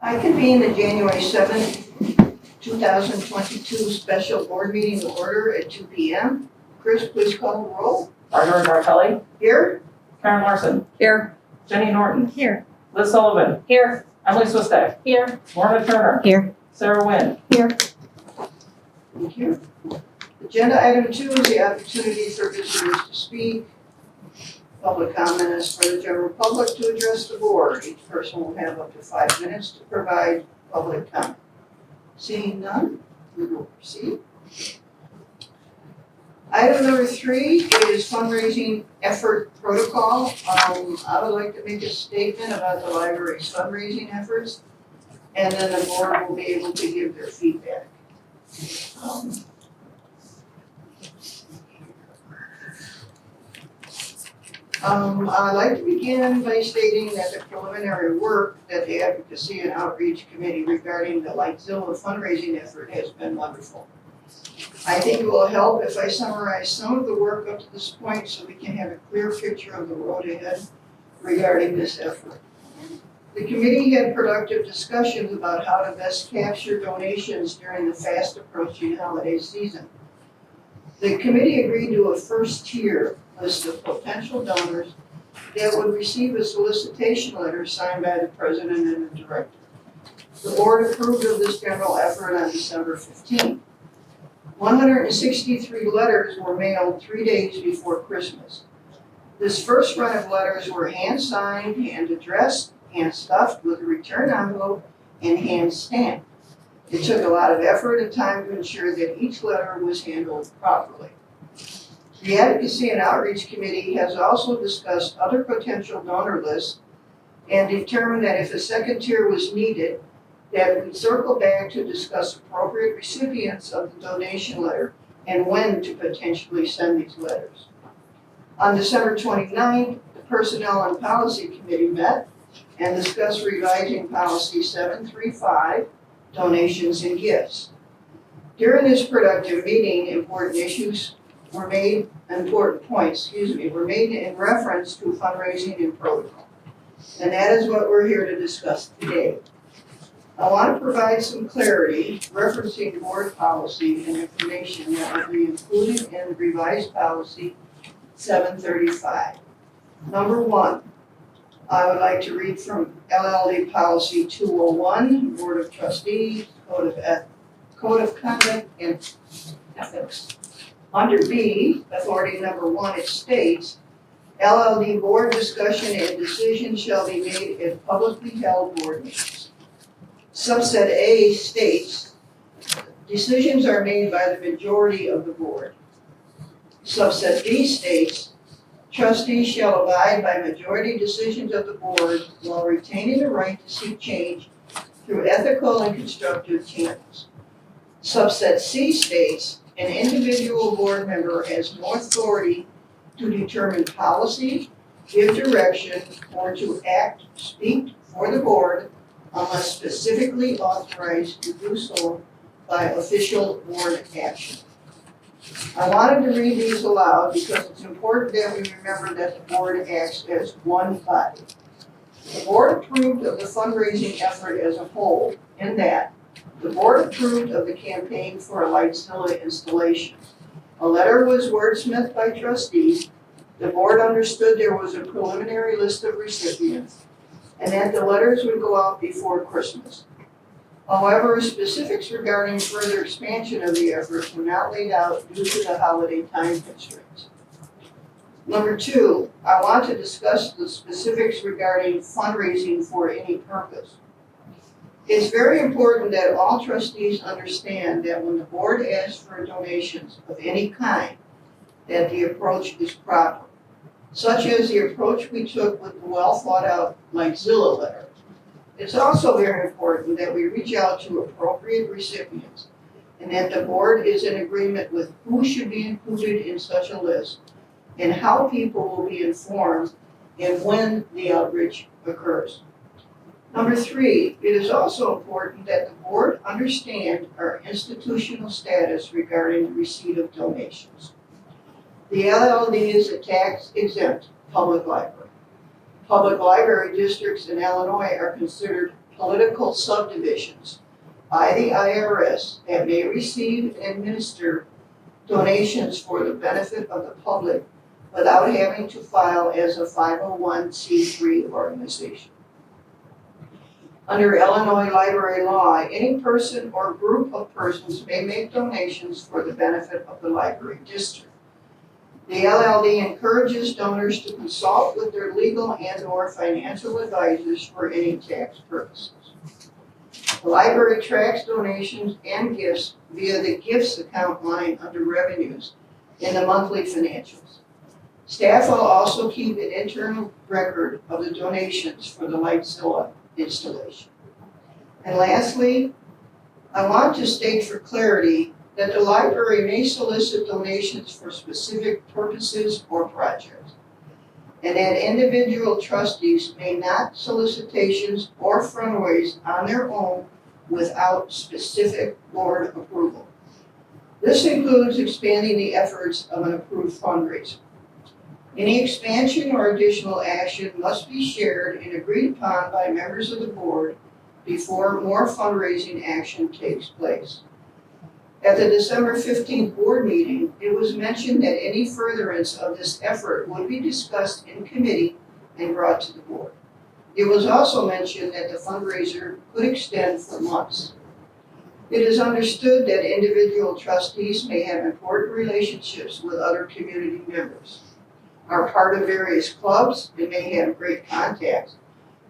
I convene the January 7th, 2022 special board meeting to order at 2 p.m. Chris, please call the roll. Marjorie Martelli. Here. Karen Larson. Here. Jenny Norton. Here. Liz Sullivan. Here. Emily Swistek. Here. Lorna Turner. Here. Sarah Wynn. Here. Thank you. Agenda item 2 is the opportunity for visitors to speak. Public comment is for the general public to address the board. Each person will have up to 5 minutes to provide public comment. Seeing none, we will proceed. Item number 3 is fundraising effort protocol. I would like to make a statement about the library's fundraising efforts, and then the board will be able to give their feedback. I'd like to begin by stating that the preliminary work that the Advocacy and Outreach Committee regarding the Lisle fundraising effort has been wonderful. I think it will help if I summarize some of the work up to this point so we can have a clear picture of the road ahead regarding this effort. The committee had productive discussions about how to best capture donations during the fast approaching holiday season. The committee agreed to a first tier list of potential donors that would receive a solicitation letter signed by the president and the director. The board approved of this general effort on December 15th. 163 letters were mailed 3 days before Christmas. This first run of letters were hand-signed, hand-addressed, hand-stuffed with a return envelope, and hand-stamped. It took a lot of effort and time to ensure that each letter was handled properly. The Advocacy and Outreach Committee has also discussed other potential donor lists and determined that if a second tier was needed, that we'd circle back to discuss appropriate recipients of the donation letter and when to potentially send these letters. On December 29th, the Personnel and Policy Committee met and discussed revising Policy 735, Donations and Gifts. During this productive meeting, important points were made in reference to fundraising and protocol. And that is what we're here to discuss today. I want to provide some clarity referencing board policy and information that will be included in revised policy 735. Number 1, I would like to read from LLD policy 201, Board of Trustees, Code of Conduct and Ethics. Under B, authority number 1, it states, LLD board discussion and decision shall be made at publicly held board meetings. Subset A states, decisions are made by the majority of the board. Subset B states, trustees shall abide by majority decisions of the board while retaining the right to seek change through ethical and constructive channels. Subset C states, an individual board member has no authority to determine policy, give direction, or to speak for the board unless specifically authorized to do so by official board action. I wanted to read these aloud because it's important that we remember that the board acts as one body. The board approved of the fundraising effort as a whole in that the board approved of the campaign for a Lisle installation. A letter was wordsmithed by trustees. The board understood there was a preliminary list of recipients and that the letters would go out before Christmas. However, specifics regarding further expansion of the effort were not laid out due to the holiday time constraints. Number 2, I want to discuss the specifics regarding fundraising for any purpose. It's very important that all trustees understand that when the board asks for donations of any kind, that the approach is proper, such as the approach we took with the well thought out Lisle letter. It's also very important that we reach out to appropriate recipients and that the board is in agreement with who should be included in such a list and how people will be informed and when the outreach occurs. Number 3, it is also important that the board understand our institutional status regarding the receipt of donations. The LLD is a tax-exempt public library. Public library districts in Illinois are considered political subdivisions by the IRS that may receive and administer donations for the benefit of the public without having to file as a 501c3 organization. Under Illinois library law, any person or group of persons may make donations for the benefit of the library district. The LLD encourages donors to consult with their legal and/or financial advisors for any tax purposes. The library tracks donations and gifts via the gifts account line under revenues in the monthly financials. Staff will also keep an internal record of the donations for the Lisle installation. And lastly, I want to state for clarity that the library may solicit donations for specific purposes or projects, and that individual trustees may not solicitations or fundraise on their own without specific board approval. This includes expanding the efforts of an approved fundraiser. Any expansion or additional action must be shared and agreed upon by members of the board before more fundraising action takes place. At the December 15th board meeting, it was mentioned that any furtherance of this effort would be discussed in committee and brought to the board. It was also mentioned that the fundraiser could extend for months. It is understood that individual trustees may have important relationships with other community members, are part of various clubs, and may have great contacts,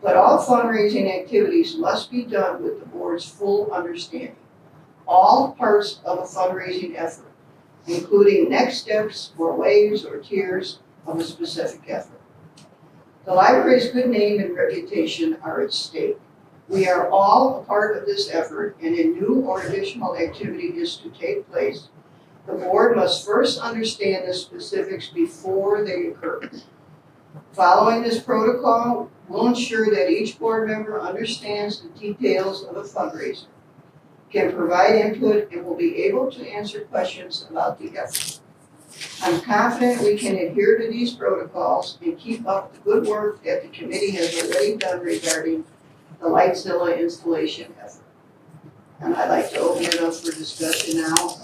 but all fundraising activities must be done with the board's full understanding. All parts of a fundraising effort, including next steps or waves or tiers of a specific effort. The library's good name and reputation are at stake. We are all a part of this effort, and a new or additional activity is to take place. The board must first understand the specifics before they occur. Following this protocol will ensure that each board member understands the details of a fundraiser, can provide input, and will be able to answer questions about the effort. I'm confident we can adhere to these protocols and keep up the good work that the committee has already done regarding the Lisle installation effort. And I'd like to open it up for discussion now.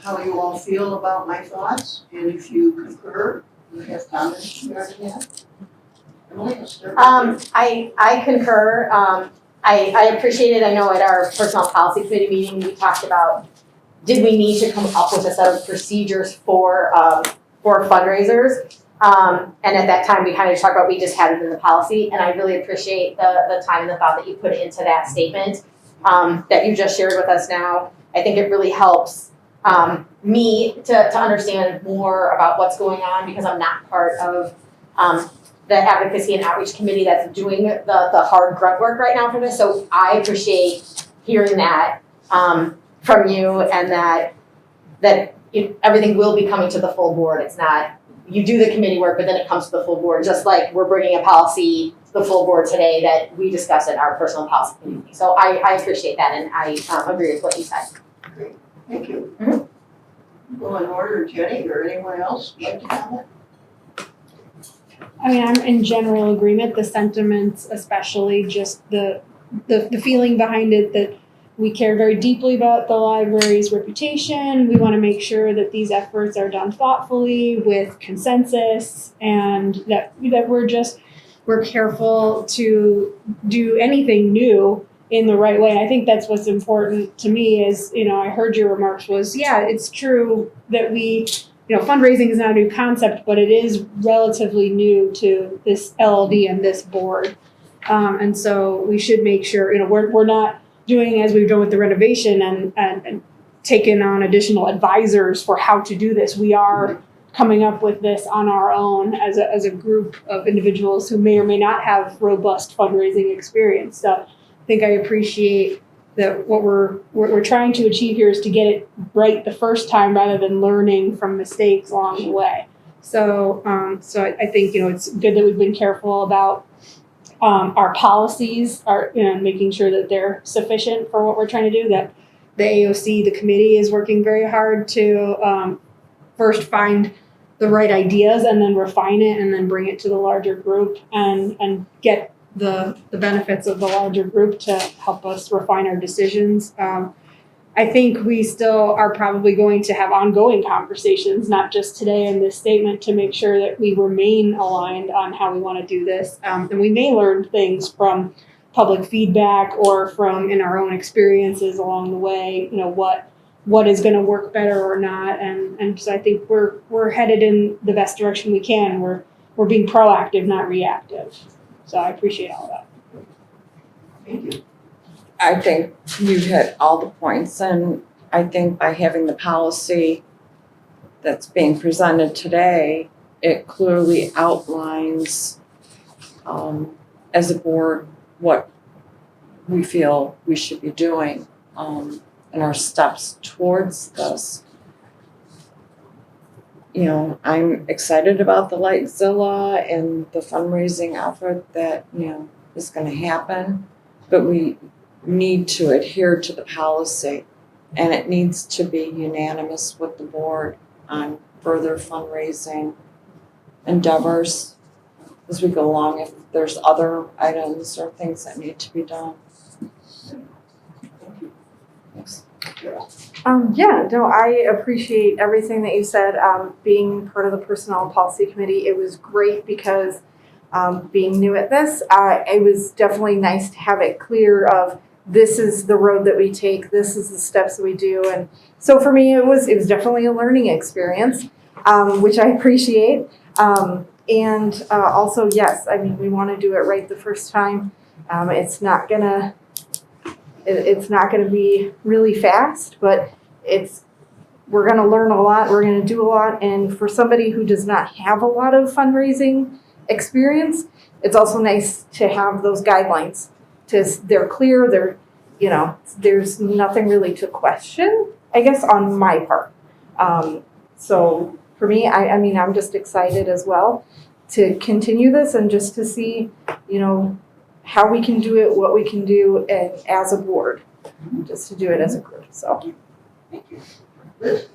How you all feel about my thoughts, and if you concur, you have comments regarding that. Emily, let's start with you. I concur. I appreciate it. I know at our personnel policy committee meeting, we talked about, did we need to come up with a set of procedures for fundraisers? And at that time, we kind of talked about, we just had it in the policy, and I really appreciate the time and the thought that you put into that statement that you just shared with us now. I think it really helps me to understand more about what's going on, because I'm not part of the advocacy and outreach committee that's doing the hard grunt work right now for this. So I appreciate hearing that from you, and that everything will be coming to the full board. It's not, you do the committee work, but then it comes to the full board, just like we're bringing a policy to the full board today that we discussed in our personal policy committee. So I appreciate that, and I agree with what you said. Great, thank you. Mm-hmm. Go in order, Jenny, or anyone else like to comment? I mean, I'm in general agreement, the sentiments, especially just the feeling behind it, that we care very deeply about the library's reputation. We want to make sure that these efforts are done thoughtfully with consensus, and that we're careful to do anything new in the right way. And I think that's what's important to me is, I heard your remarks was, yeah, it's true that fundraising is not a new concept, but it is relatively new to this LLD and this board. And so we should make sure, we're not doing as we've done with the renovation and taking on additional advisors for how to do this. We are coming up with this on our own as a group of individuals who may or may not have robust fundraising experience. So I think I appreciate that what we're trying to achieve here is to get it right the first time rather than learning from mistakes along the way. So I think, it's good that we've been careful about our policies, making sure that they're sufficient for what we're trying to do, that the AOC, the committee, is working very hard to first find the right ideas and then refine it and then bring it to the larger group and get the benefits of the larger group to help us refine our decisions. I think we still are probably going to have ongoing conversations, not just today in this statement, to make sure that we remain aligned on how we want to do this. And we may learn things from public feedback or from in our own experiences along the way, what is going to work better or not. And so I think we're headed in the best direction we can. We're being proactive, not reactive. So I appreciate all that. Thank you. I think you hit all the points, and I think by having the policy that's being presented today, it clearly outlines as a board what we feel we should be doing and our steps towards this. I'm excited about the Lisle and the fundraising effort that, is going to happen, but we need to adhere to the policy, and it needs to be unanimous with the board on further fundraising endeavors as we go along, if there's other items or things that need to be done. Thanks. I appreciate everything that you said. Being part of the Personnel Policy Committee, it was great because being new at this, it was definitely nice to have it clear of this is the road that we take, this is the steps that we do. And so for me, it was definitely a learning experience, which I appreciate. And also, yes, I mean, we want to do it right the first time. It's not gonna be really fast, but we're gonna learn a lot, we're gonna do a lot. And for somebody who does not have a lot of fundraising experience, it's also nice to have those guidelines. They're clear, there's nothing really to question, I guess, on my part. So for me, I mean, I'm just excited as well to continue this and just to see, how we can do it, what we can do, and as a board, just to do it as a group. So, Thank you. Liz?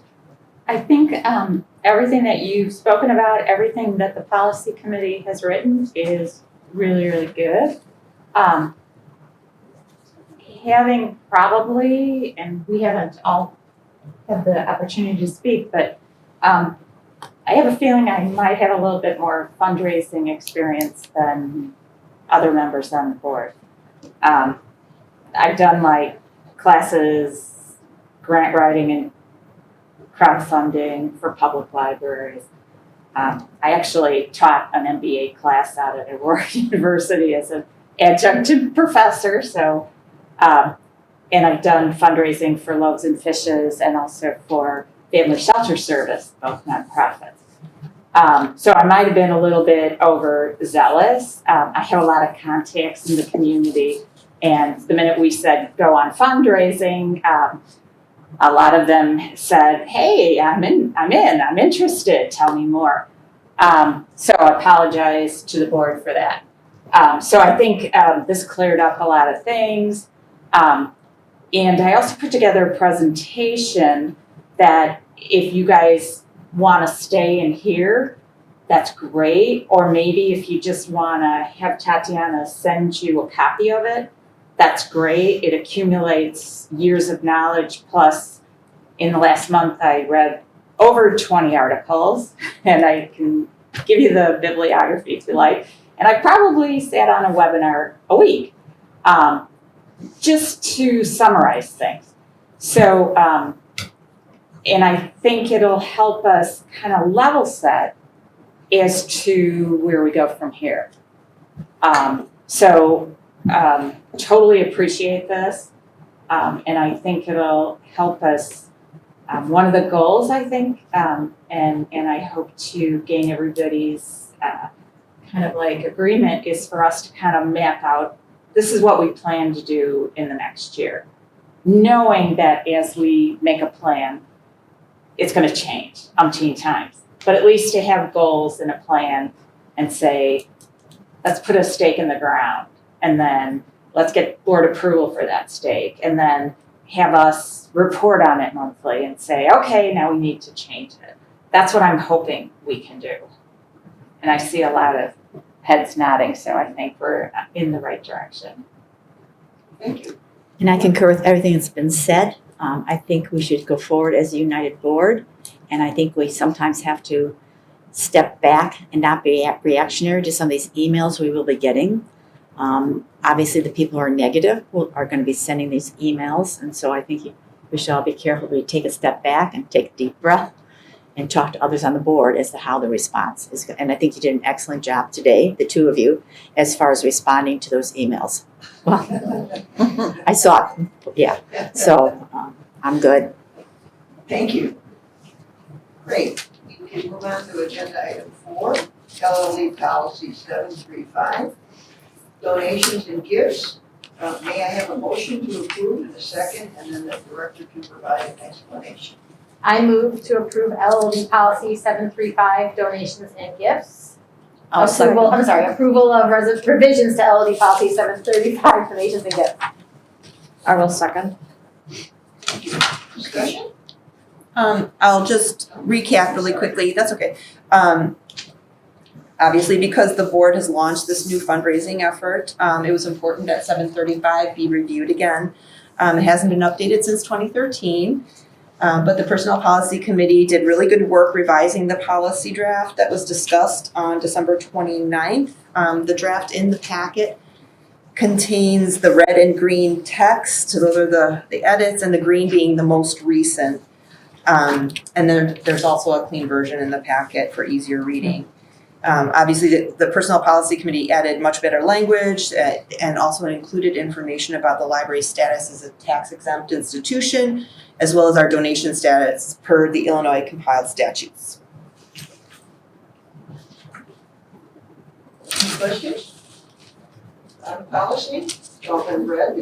I think everything that you've spoken about, everything that the policy committee has written is really, really good. Having probably, and we haven't all had the opportunity to speak, but I have a feeling I might have a little bit more fundraising experience than other members on the board. I've done my classes, grant writing and crowdfunding for public libraries. I actually taught an MBA class out at Aurora University as an adjunct professor, so and I've done fundraising for Loaves and Fishes and also for Family Shelter Service, both nonprofits. So I might have been a little bit overzealous. I have a lot of contacts in the community, and the minute we said go on fundraising, a lot of them said, "Hey, I'm interested. Tell me more." So I apologize to the board for that. So I think this cleared up a lot of things. And I also put together a presentation that if you guys want to stay and hear, that's great. Or maybe if you just want to have Tatiana send you a copy of it, that's great. It accumulates years of knowledge. Plus, in the last month, I read over 20 articles, and I can give you the bibliography if you like. And I probably sat on a webinar a week just to summarize things. So, and I think it'll help us kind of level set as to where we go from here. Totally appreciate this. And I think it'll help us. One of the goals, I think, and I hope to gain everybody's kind of like agreement, is for us to kind of map out, this is what we plan to do in the next year. Knowing that as we make a plan, it's going to change umpteen times. But at least to have goals and a plan and say, let's put a stake in the ground, and then let's get board approval for that stake, and then have us report on it monthly and say, okay, now we need to change it. That's what I'm hoping we can do. And I see a lot of heads nodding, so I think we're in the right direction. Thank you. And I concur with everything that's been said. I think we should go forward as a united board. And I think we sometimes have to step back and not be reactionary to some of these emails we will be getting. Obviously, the people who are negative are going to be sending these emails. And so I think we should all be careful. We take a step back and take a deep breath and talk to others on the board as to how the response is. And I think you did an excellent job today, the two of you, as far as responding to those emails. Well, I saw it, yeah. So I'm good. Thank you. Great. We can move on to agenda item 4, LLD policy 735, donations and gifts. May I have a motion to approve in a second, and then the director can provide an explanation. I move to approve LLD policy 735, donations and gifts. Approval of revisions to LLD policy 735, donations and gifts. I will second. Discussion? I'll just recap really quickly, that's okay. Obviously, because the board has launched this new fundraising effort, it was important that 735 be reviewed again. It hasn't been updated since 2013, but the Personnel Policy Committee did really good work revising the policy draft that was discussed on December 29th. The draft in the packet contains the red and green text, those are the edits, and the green being the most recent. And then there's also a clean version in the packet for easier reading. Obviously, the Personnel Policy Committee added much better language and also included information about the library's status as a tax-exempt institution, as well as our donation status per the Illinois compiled statutes. Any questions? On policy? It's all been read.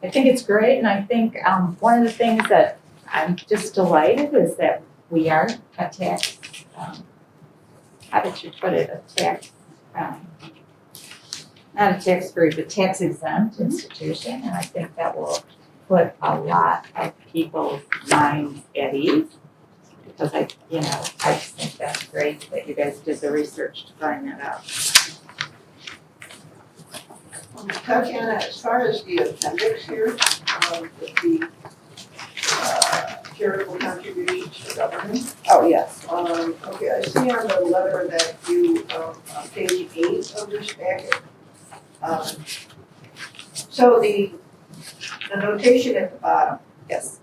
I think it's great, and I think one of the things that I'm just delighted is that we are a tax, how did you put it, not a tax-free, but tax-exempt institution, and I think that will put a lot of people's minds at ease. Because I just think that's great that you guys did the research to find that out. Tatiana, as far as the appendix here, with the charitable contributions to government. Oh, yes. Okay, I see on the letter that you, on page 8 of this packet. So the notation at the bottom, Yes.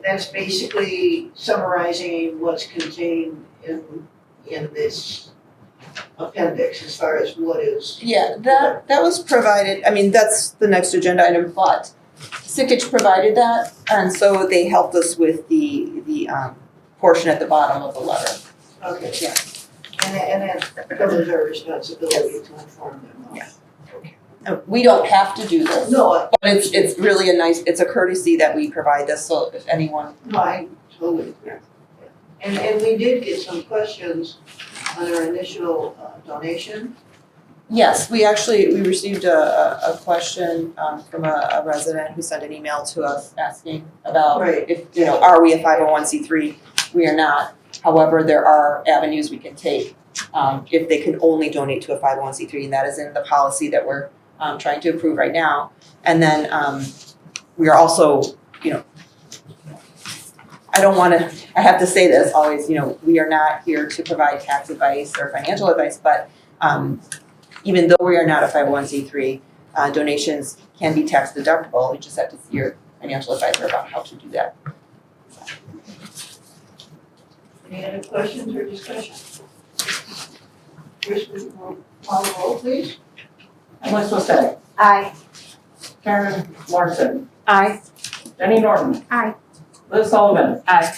that's basically summarizing what's contained in this appendix as far as what is. Yeah, that was provided, I mean, that's the next agenda item, but Sikich provided that, and so they helped us with the portion at the bottom of the letter. Okay, yeah. And that covers our responsibility to inform them. Yes. We don't have to do this, No, but it's really it's a courtesy that we provide this, so if anyone. no, I totally agree. And we did get some questions on our initial donation. Yes, we received a question from a resident who sent an email to us asking about Right. if, are we a 501c3? We are not. However, there are avenues we can take if they can only donate to a 501c3, and that is in the policy that we're trying to approve right now. And then we are also, I have to say this always, we are not here to provide tax advice or financial advice, but even though we are not a 501c3, donations can be tax deductible. You just have to see your financial advisor about how to do that. Any other questions or discussion? Chris, will call the roll, please? Lisle, Aye. Karen Larson, Aye. Jenny Norton. Aye. Liz Sullivan. Aye.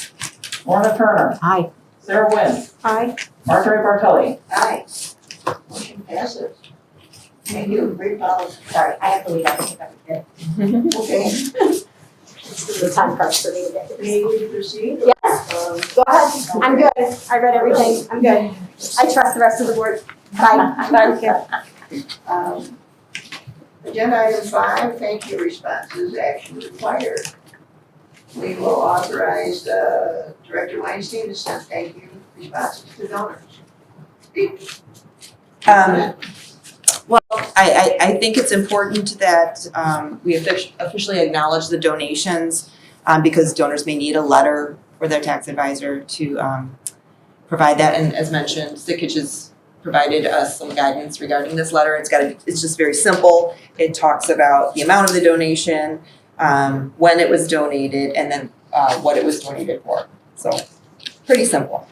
Lorna Turner. Aye. Sarah Wynn. Aye. Marjorie Bartelli. Aye. Motion passes. Thank you, great policy. Sorry, I have to leave. I think I'm good. Okay, This is the time crunch for me to get to this. may we proceed? Yes, go ahead. I'm good. I read everything. I'm good. I trust the rest of the board. Bye. Thank you. Agenda item 5, thank you responses, action required. We will authorize Director Weinstein to send thank you responses to donors. I think it's important that we officially acknowledge the donations because donors may need a letter for their tax advisor to provide that. And as mentioned, Sikich has provided us some guidance regarding this letter. It's just very simple. It talks about the amount of the donation, when it was donated, and then what it was donated for. So pretty simple.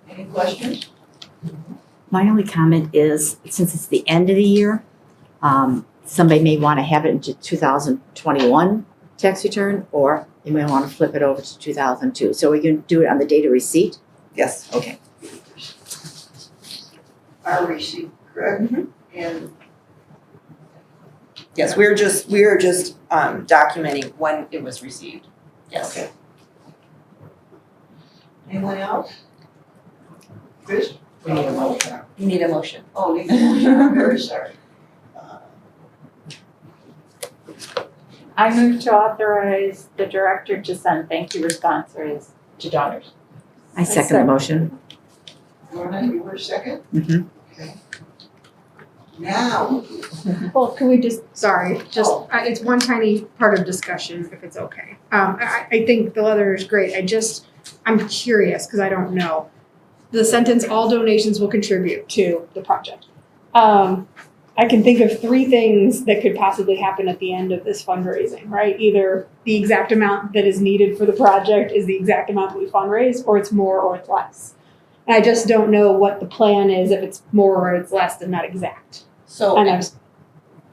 Any questions? My only comment is, since it's the end of the year, somebody may want to have it into 2021 tax return, or you may want to flip it over to 2002. So we can do it on the date of receipt? Yes. Okay. Our receipt, correct? And Yes, we are just documenting when it was received. Yes. Okay. Anyone else? Chris? We need a motion. You need a motion. Oh, need a motion. I'm very sorry. I move to authorize the director to send thank you responses to donors. I second the motion. Lorna, you were second? Mhm. Okay. Now, Well, can we just, sorry, it's one tiny part of discussion, if it's okay. I think the letter is great. I'm curious, because I don't know. The sentence, all donations will contribute to the project. I can think of three things that could possibly happen at the end of this fundraising, right? Either the exact amount that is needed for the project is the exact amount that we fundraise, or it's more or it's less. And I just don't know what the plan is, if it's more or it's less than that exact. So And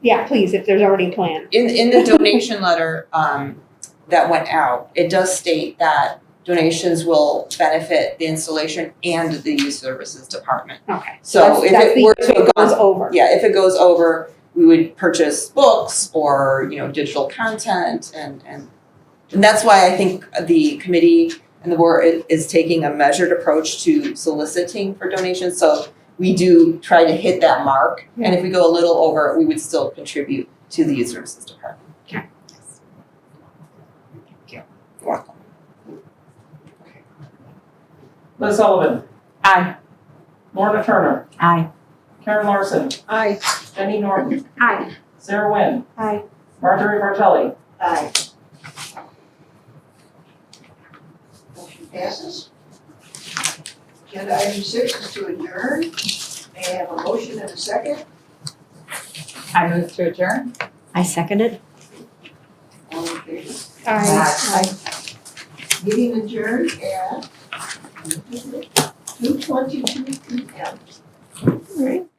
yeah, please, if there's already a plan. in the donation letter that went out, it does state that donations will benefit the installation and the youth services department. Okay. So if it were to it goes go, over. yeah, if it goes over, we would purchase books or, digital content and that's why I think the committee and the board is taking a measured approach to soliciting for donations. So we do try to hit that mark. And if we go a little over, we would still contribute to the youth services department. Okay. You're welcome. Liz Sullivan, Aye. Lorna Turner, Aye. Karen Larson, Aye. Jenny Norton, Aye. Sarah Wynn, Aye. Marjorie Bartelli. aye. Motion passes. Agenda item 6 is to adjourn. May I have a motion and a second? I move to adjourn. I second it. All in favor? Aye. Meeting adjourned at 2:22 p.m.